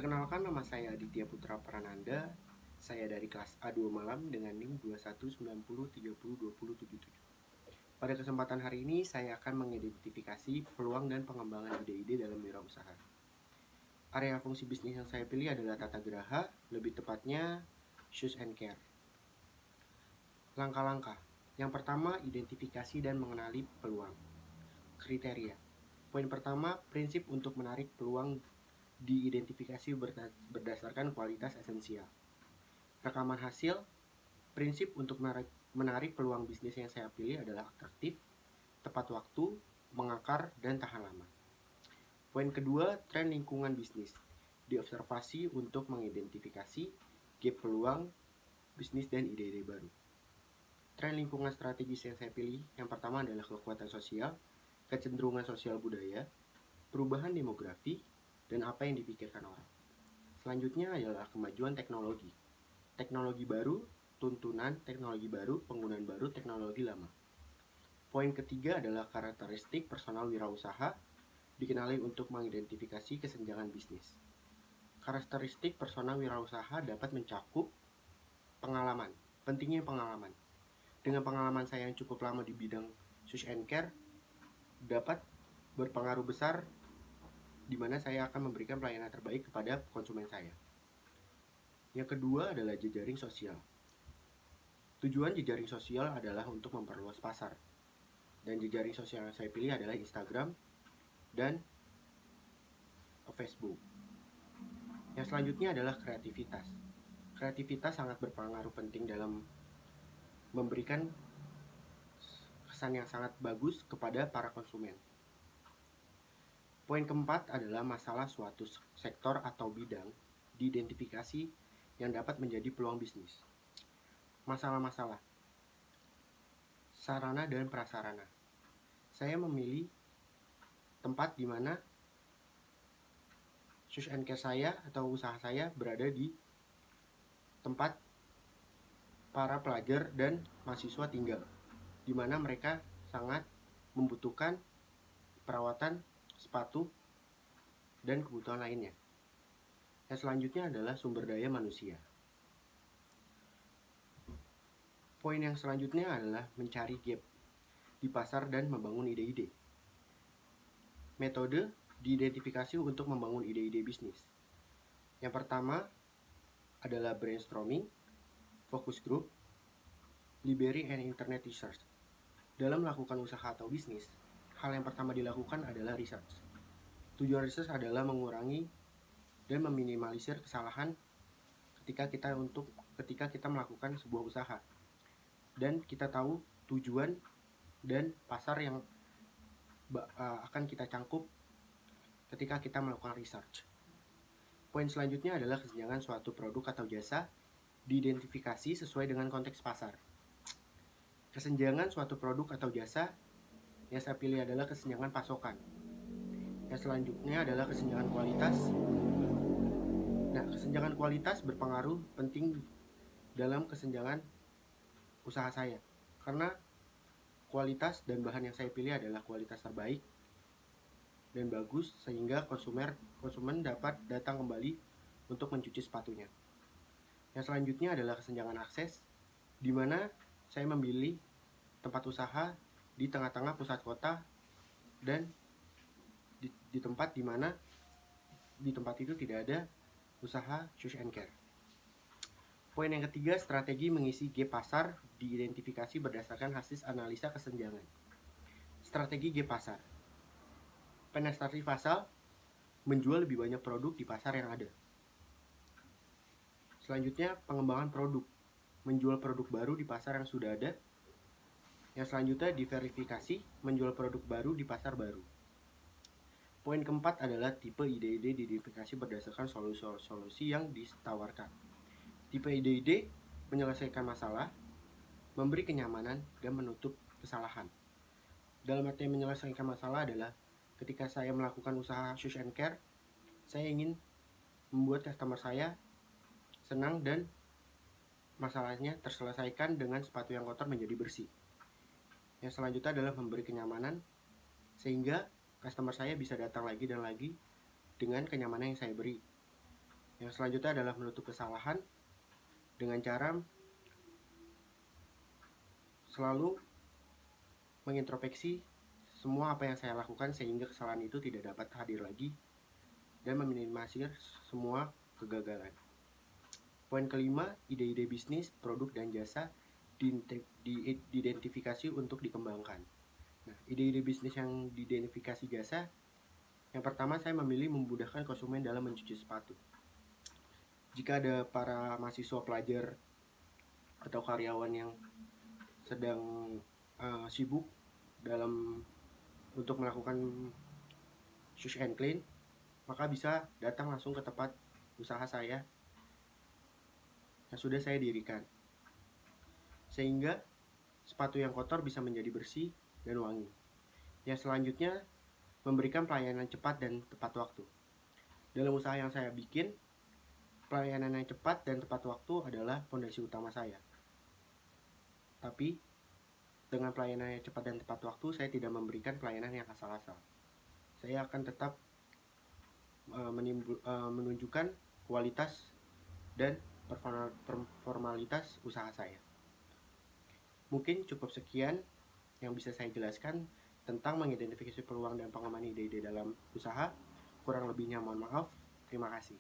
Perkenalkan, nama saya Aditya Putra Prananda. Saya dari kelas A2 Malam dengan NIM 2190303077. Pada kesempatan hari ini, saya akan mengidentifikasi peluang dan pengembangan ide-ide dalam wirausaha. Area fungsi bisnis yang saya pilih adalah tata geraha, lebih tepatnya shoes and care. Langkah-langkah. Yang pertama, identifikasi dan mengenali peluang. Kriteria. Poin pertama, prinsip untuk menarik peluang diidentifikasi berdasarkan kualitas esensial. Rekaman hasil, prinsip untuk menarik peluang bisnis yang saya pilih adalah atraktif, tepat waktu, mengakar, dan tahan lama. Poin kedua, tren lingkungan bisnis. Diobservasi untuk mengidentifikasi gap peluang bisnis dan ide-ide baru. Tren lingkungan strategis yang saya pilih, yang pertama adalah kekuatan sosial, kecenderungan sosial budaya, perubahan demografi, dan apa yang dipikirkan orang. Selanjutnya adalah kemajuan teknologi. Teknologi baru, tuntunan teknologi baru, penggunaan baru teknologi lama. Poin ketiga adalah karakteristik personal wirausaha, dikenali untuk mengidentifikasi kesenjangan bisnis. Karakteristik personal wirausaha dapat mencakup pengalaman, pentingnya pengalaman. Dengan pengalaman saya yang cukup lama di bidang shoes and care, dapat berpengaruh besar di mana saya akan memberikan pelayanan terbaik kepada konsumen saya. Yang kedua adalah jejaring sosial. Tujuan jejaring sosial adalah untuk memperluas pasar. Dan jejaring sosial yang saya pilih adalah Instagram dan Facebook. Yang selanjutnya adalah kreativitas. Kreativitas sangat berpengaruh penting dalam memberikan kesan yang sangat bagus kepada para konsumen. Poin keempat adalah masalah suatu sektor atau bidang diidentifikasi yang dapat menjadi peluang bisnis. Masalah-masalah sarana dan prasarana. Saya memilih tempat di mana shoes and care saya atau usaha saya berada di tempat para pelajar dan mahasiswa tinggal, di mana mereka sangat membutuhkan perawatan sepatu dan kebutuhan lainnya. Yang selanjutnya adalah sumber daya manusia. Poin yang selanjutnya adalah mencari gap di pasar dan membangun ide-ide. Metode diidentifikasi untuk membangun ide-ide bisnis. Yang pertama adalah brainstorming, focus group, library and internet research. Dalam melakukan usaha atau bisnis, hal yang pertama dilakukan adalah research. Tujuan research adalah mengurangi dan meminimalisir kesalahan ketika kita melakukan sebuah usaha. Dan kita tahu tujuan dan pasar yang akan kita cangkup ketika kita melakukan research. Poin selanjutnya adalah kesenjangan suatu produk atau jasa diidentifikasi sesuai dengan konteks pasar. Kesenjangan suatu produk atau jasa yang saya pilih adalah kesenjangan pasokan. Yang selanjutnya adalah kesenjangan kualitas. Nah, kesenjangan kualitas berpengaruh penting dalam kesenjangan usaha saya, karena kualitas dan bahan yang saya pilih adalah kualitas terbaik dan bagus, sehingga konsumen dapat datang kembali untuk mencuci sepatunya. Yang selanjutnya adalah kesenjangan akses, di mana saya memilih tempat usaha di tengah-tengah pusat kota dan di tempat di mana di tempat itu tidak ada usaha shoes and care. Poin yang ketiga, strategi mengisi gap pasar diidentifikasi berdasarkan hasil analisa kesenjangan. Strategi gap pasar. Penetrasi pasar menjual lebih banyak produk di pasar yang ada. Selanjutnya, pengembangan produk. Menjual produk baru di pasar yang sudah ada. Yang selanjutnya, diverifikasi, menjual produk baru di pasar baru. Poin keempat adalah tipe ide-ide diidentifikasi berdasarkan solusi yang ditawarkan. Tipe ide-ide menyelesaikan masalah, memberi kenyamanan, dan menutup kesalahan. Dalam arti menyelesaikan masalah adalah ketika saya melakukan usaha shoes and care, saya ingin membuat customer saya senang dan masalahnya terselesaikan dengan sepatu yang kotor menjadi bersih. Yang selanjutnya adalah memberi kenyamanan, sehingga customer saya bisa datang lagi dan lagi dengan kenyamanan yang saya beri. Yang selanjutnya adalah menutup kesalahan dengan cara selalu mengintrospeksi semua apa yang saya lakukan sehingga kesalahan itu tidak dapat hadir lagi dan meminimalisir semua kegagalan. Poin kelima, ide-ide bisnis, produk, dan jasa diidentifikasi untuk dikembangkan. Nah, ide-ide bisnis yang diidentifikasi jasa, yang pertama saya memilih memudahkan konsumen dalam mencuci sepatu. Jika ada para mahasiswa pelajar atau karyawan yang sedang sibuk dalam untuk melakukan shush and clean, maka bisa datang langsung ke tempat usaha saya yang sudah saya dirikan. Sehingga sepatu yang kotor bisa menjadi bersih dan wangi. Yang selanjutnya, memberikan pelayanan cepat dan tepat waktu. Dalam usaha yang saya bikin, pelayanan yang cepat dan tepat waktu adalah fondasi utama saya. Tapi, dengan pelayanan yang cepat dan tepat waktu, saya tidak memberikan pelayanan yang asal-asal. Saya akan tetap menunjukkan kualitas dan performalitas usaha saya. Mungkin cukup sekian yang bisa saya jelaskan tentang mengidentifikasi peluang dan pengembangan ide-ide dalam usaha. Kurang lebihnya mohon maaf. Terima kasih.